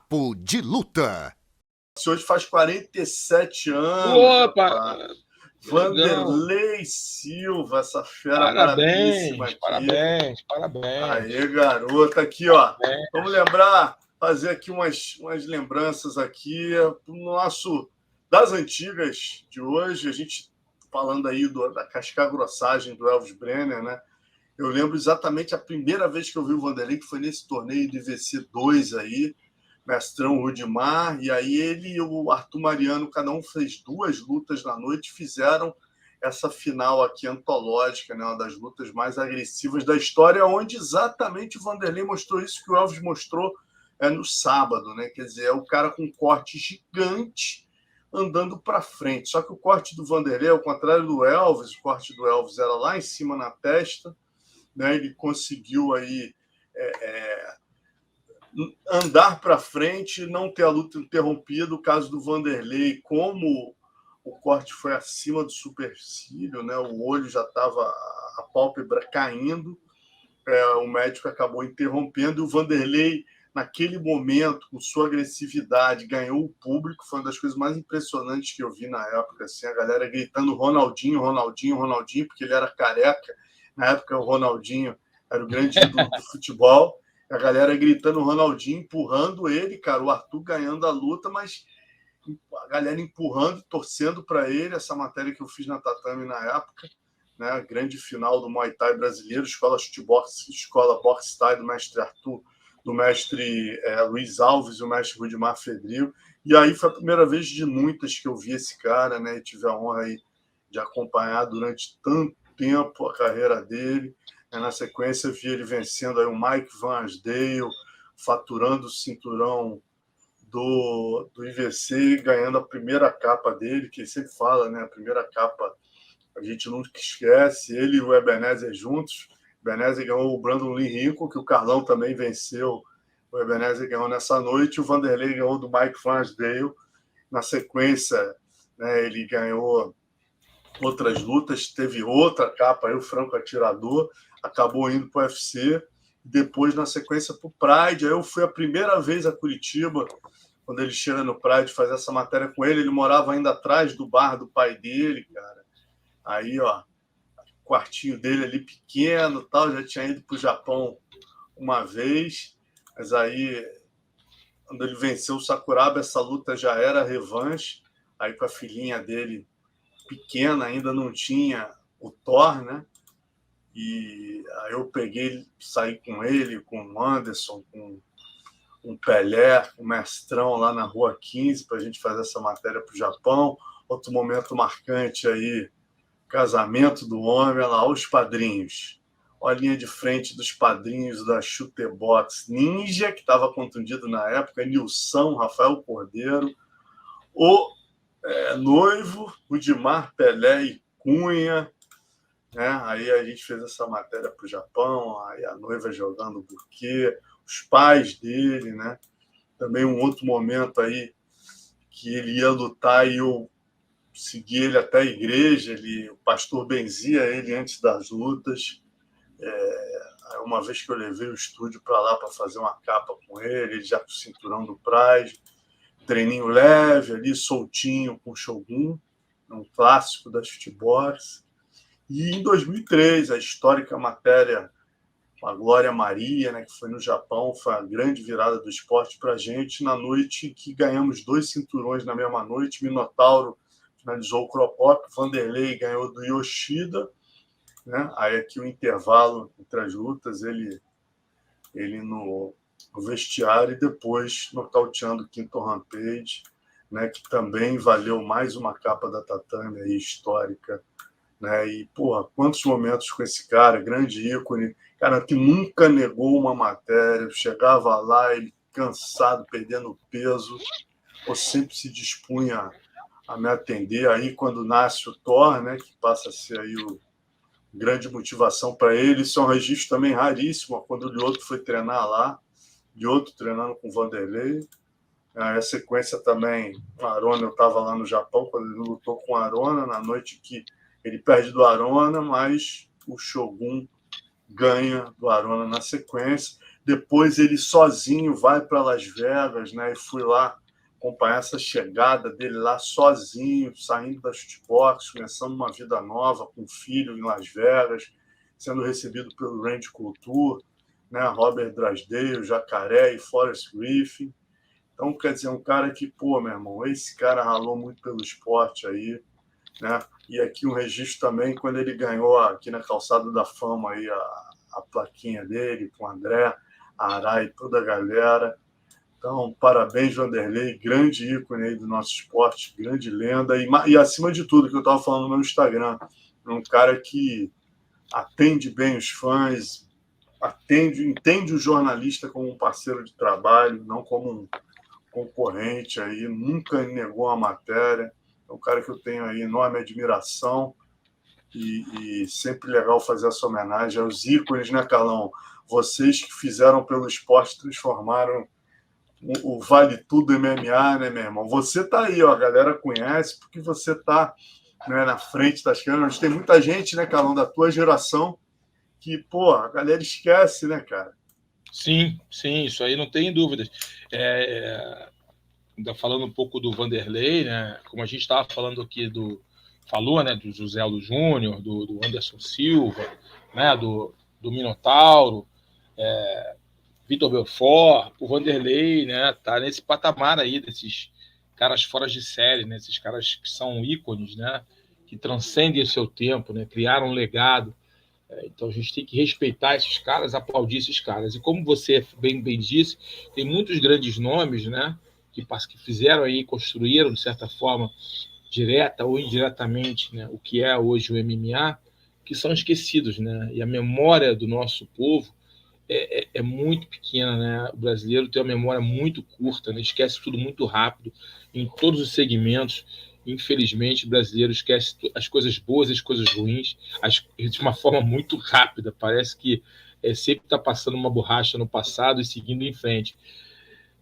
Papo de Luta. Hoje faz 47 anos, Opa! rapaz. Vanderlei Silva, essa fera brabíssima Parabéns, aqui. parabéns. Aê, garota, aqui, ó. Vamos lembrar, fazer aqui umas lembranças aqui do nosso, das antigas de hoje. A gente falando aí da casca-grossagem do Elvis Brenner, né? Eu lembro exatamente a primeira vez que eu vi o Vanderlei, que foi nesse torneio do IVC 2 aí, Mestrão Rudimar, e aí ele e o Arthur Mariano, cada um fez 2 lutas na noite, fizeram essa final aqui antológica, né, uma das lutas mais agressivas da história, onde exatamente o Vanderlei mostrou isso que o Elvis mostrou no sábado, né? Quer dizer, é o cara com um corte gigante andando para frente. Só que o corte do Vanderlei, ao contrário do Elvis, o corte do Elvis era lá em cima na testa, né? Ele conseguiu aí andar para frente, não ter a luta interrompida. O caso do Vanderlei, como o corte foi acima do supercílio, né? O olho já estava, a pálpebra caindo, o médico acabou interrompendo, e o Vanderlei, naquele momento, com sua agressividade, ganhou o público. Foi uma das coisas mais impressionantes que eu vi na época, assim, a galera gritando Ronaldinho, Ronaldinho, Ronaldinho, porque ele era careca. Na época, o Ronaldinho era o grande ídolo do futebol. A galera gritando Ronaldinho, empurrando ele, cara, o Arthur ganhando a luta, mas a galera empurrando, torcendo para ele. Essa matéria que eu fiz na Tatame na época, né, a grande final do Muay Thai brasileiro, escola shootbox, escola boxe Thai do mestre Arthur, do mestre Luiz Alves e o mestre Rudimar Fedrio. E aí foi a primeira vez de muitas que eu vi esse cara, né, e tive a honra aí de acompanhar durante tanto tempo a carreira dele. Na sequência, vi ele vencendo aí o Mike Van Asdale, faturando o cinturão do IVC, ganhando a primeira capa dele, que ele sempre fala, né? A primeira capa a gente nunca esquece. Ele e o Ebenezer juntos. O Ebenezer ganhou o Brandon Lee Rico, que o Carlão também venceu. O Ebenezer ganhou nessa noite. O Vanderlei ganhou do Mike Van Asdale. Na sequência, né, ele ganhou outras lutas, teve outra capa aí, o Franco Atirador, acabou indo para o UFC, depois na sequência para o Pride. Aí eu fui a primeira vez a Curitiba, quando ele chega no Pride, fazer essa matéria com ele morava ainda atrás do bar do pai dele, cara. Aí, ó, o quartinho dele ali pequeno, tal, já tinha ido para o Japão uma vez, mas aí, quando ele venceu o Sakuraba, essa luta já era revanche, aí com a filhinha dele pequena, ainda não tinha o Thor, né? E aí eu peguei, saí com ele, com o Anderson, com o Pelé, o Mestrão lá na Rua 15, para a gente fazer essa matéria para o Japão. Outro momento marcante aí, casamento do homem, lá, os padrinhos. Olha a linha de frente dos padrinhos da Chutebox Ninja, que estava contundido na época, Nilson, Rafael Cordeiro, o noivo, Rudimar, Pelé e Cunha, né? Aí a gente fez essa matéria para o Japão, aí a noiva jogando o buquê, os pais dele, né? Também um outro momento aí que ele ia lutar e eu segui ele até a igreja, o pastor benzia ele antes das lutas. Uma vez que eu levei o estúdio para lá para fazer uma capa com ele já com o cinturão do Pride, treininho leve ali, soltinho com o Shogun, um clássico das futebols. E em 2003, a histórica matéria com a Glória Maria, né, que foi no Japão, foi a grande virada do esporte para a gente, na noite que ganhamos 2 cinturões na mesma noite. Minotauro finalizou o Cropop, Vanderlei ganhou do Yoshida, né? Aí aqui o intervalo entre as lutas, ele no vestiário e depois nocauteando o Quinto Rampage, né, que também valeu mais uma capa da Tatame aí, histórica, né? E, porra, quantos momentos com esse cara, grande ícone, cara que nunca negou uma matéria, chegava lá, ele cansado, perdendo peso, ou sempre se dispunha a me atender. Aí, quando nasce o Thor, né, que passa a ser aí o grande motivação para ele, isso é um registro também raríssimo, quando o Lyoto foi treinar lá, Lyoto treinando com o Vanderlei. A sequência também, o Arona, eu estava lá no Japão, quando ele lutou com o Arona, na noite que ele perde do Arona, mas o Shogun ganha do Arona na sequência. Depois ele sozinho vai para Las Vegas, né? E fui lá acompanhar essa chegada dele lá sozinho, saindo da shootbox, começando uma vida nova com um filho em Las Vegas, sendo recebido pelo Randy Couture, né? Robert Drysdale, Jacaré e Forrest Griffin. Então, quer dizer, um cara que, pô, meu irmão, esse cara ralou muito pelo esporte aí, né? E aqui um registro também, quando ele ganhou aqui na Calçada da Fama aí a plaquinha dele, com o André, a Ará e toda a galera. Então, parabéns, Vanderlei, grande ícone aí do nosso esporte, grande lenda. E acima de tudo, que eu estava falando no meu Instagram, é um cara que atende bem os fãs, entende o jornalista como um parceiro de trabalho, não como um concorrente aí, nunca negou uma matéria. É um cara que eu tenho aí enorme admiração e sempre legal fazer essa homenagem aos ícones, né, Carlão? Vocês que fizeram pelo esporte, transformaram o Vale Tudo MMA, né, meu irmão? Você tá aí, ó, a galera conhece porque você tá, né, na frente das câmeras. Tem muita gente, né, Carlão, da tua geração que, pô, a galera esquece, né, cara? Sim, sim, isso aí não tem dúvidas. Ainda falando um pouco do Vanderlei, né? Como a gente estava falando aqui falou, né? Do José Aldo Júnior, do Anderson Silva, né? Do Minotauro, Vitor Belfort, o Vanderlei, né? Tá nesse patamar aí desses caras fora de série, né? Esses caras que são ícones, né? Que transcendem o seu tempo, né? Criaram um legado. Então a gente tem que respeitar esses caras, aplaudir esses caras. E como você bem disse, tem muitos grandes nomes, né? Que fizeram aí, construíram, de certa forma, direta ou indiretamente, né, o que é hoje o MMA, que são esquecidos, né? E a memória do nosso povo é muito pequena, né? O brasileiro tem uma memória muito curta, né? Esquece tudo muito rápido, em todos os segmentos. Infelizmente, o brasileiro esquece as coisas boas e as coisas ruins de uma forma muito rápida. Parece que sempre está passando uma borracha no passado e seguindo em frente.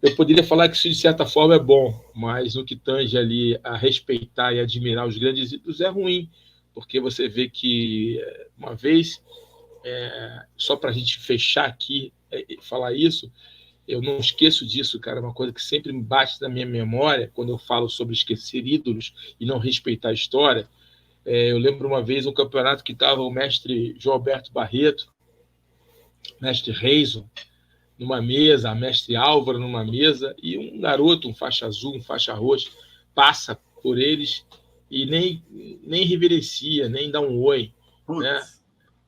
Eu poderia falar que isso, de certa forma, é bom, mas no que tange ali a respeitar e admirar os grandes ídolos é ruim, porque você vê que, uma vez, só para a gente fechar aqui e falar isso, eu não esqueço disso, cara, é uma coisa que sempre me bate na minha memória quando eu falo sobre esquecer ídolos e não respeitar a história. Eu lembro uma vez um campeonato que estava o mestre João Alberto Barreto, mestre Reison, numa mesa, a mestre Álvaro numa mesa, e um garoto, um faixa azul, um faixa roxa, passa por eles e nem reverencia, nem dá um oi, né?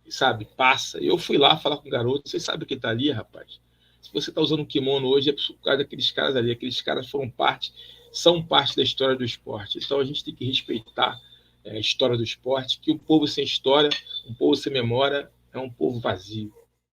Sabe, passa. Eu fui lá falar com o garoto, você sabe o que está ali, rapaz? Se você está usando um kimono hoje, é por causa daqueles caras ali, aqueles caras são parte da história do esporte. Então a gente tem que respeitar a história do esporte, que um povo sem história, um povo sem memória, é um povo vazio.